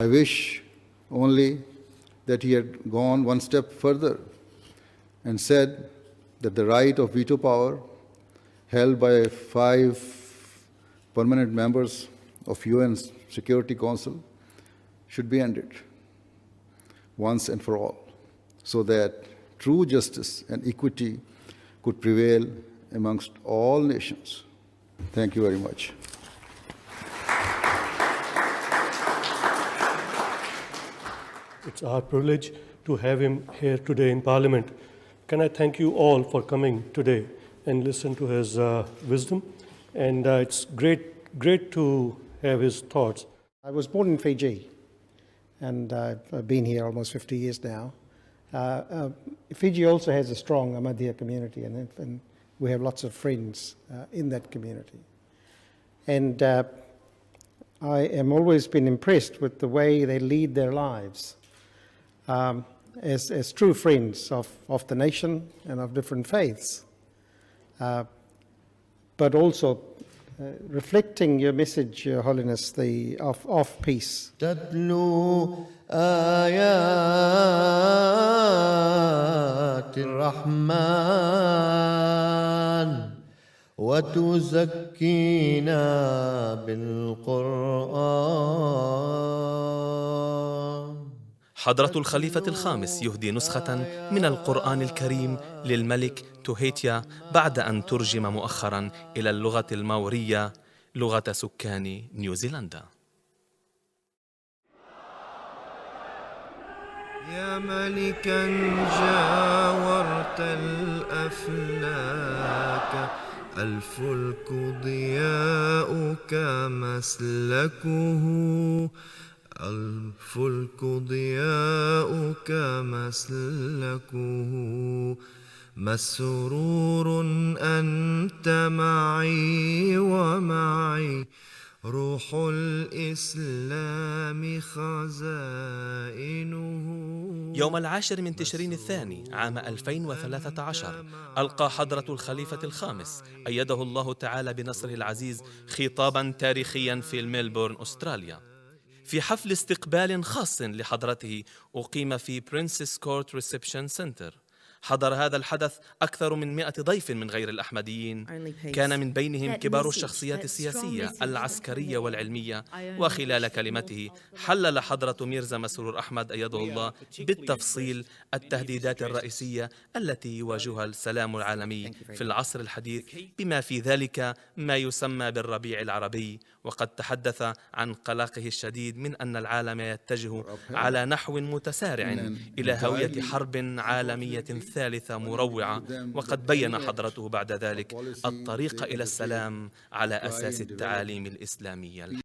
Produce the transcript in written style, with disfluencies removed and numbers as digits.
I wish only that he had gone one step further and said that the right of veto power held by 5 permanent members of UN Security Council should be ended once and for all, so that true justice and equity could prevail amongst all nations. Thank you very much. It's our privilege to have him here today in Parliament. Can I thank you all for coming today and listen to his wisdom? And it's great to have his thoughts. I was born in Fiji, and I've been here almost 50 years now. Fiji also has a strong Ahmadiyya community, and we have lots of friends in that community. And I am always been impressed with the way they lead their lives as true friends of the nation and of different faiths, but also reflecting your message, Your Holiness, of peace. تتلو آيات الرحمن وتزكينا بالقرآن. حضرة الخليفة الخامس يهدي نسخة من القرآن الكريم للملك توهيتيا بعد أن ترجم مؤخراً إلى اللغة الماورية، لغة سكان نيوزيلندا. يا ملكاً جاورت الأفلاك، الفلك ضياؤك مسلكه، الفلك ضياؤك مسلكه، مسرور أنت معي ومعي، روح الإسلام خزائنه. يوم 10 من تشرين الثاني عام 2013 ألقى حضرة الخليفة الخامس أيده الله تعالى بنصره العزيز خطاباً تاريخياً في ميلبورن، أستراليا، في حفل استقبال خاص لحضرته أقيم في برنسس كورت ريسبشن سنتر. حضر هذا الحدث أكثر من 100 ضيف من غير الأحمديين، كان من بينهم كبار الشخصيات السياسية، العسكرية والعلمية. وخلال كلمته حلل حضرة ميرزا مسرور أحمد أيده الله بالتفصيل التهديدات الرئيسية التي يواجهها السلام العالمي في العصر الحديث، بما في ذلك ما يسمى بالربيع العربي. وقد تحدث عن قلقه الشديد من أن العالم يتجه على نحو متسارع إلى هوية حرب عالمية ثالثة مروعة. وقد بين حضرته بعد ذلك الطريق إلى السلام على أساس التعاليم الإسلامية.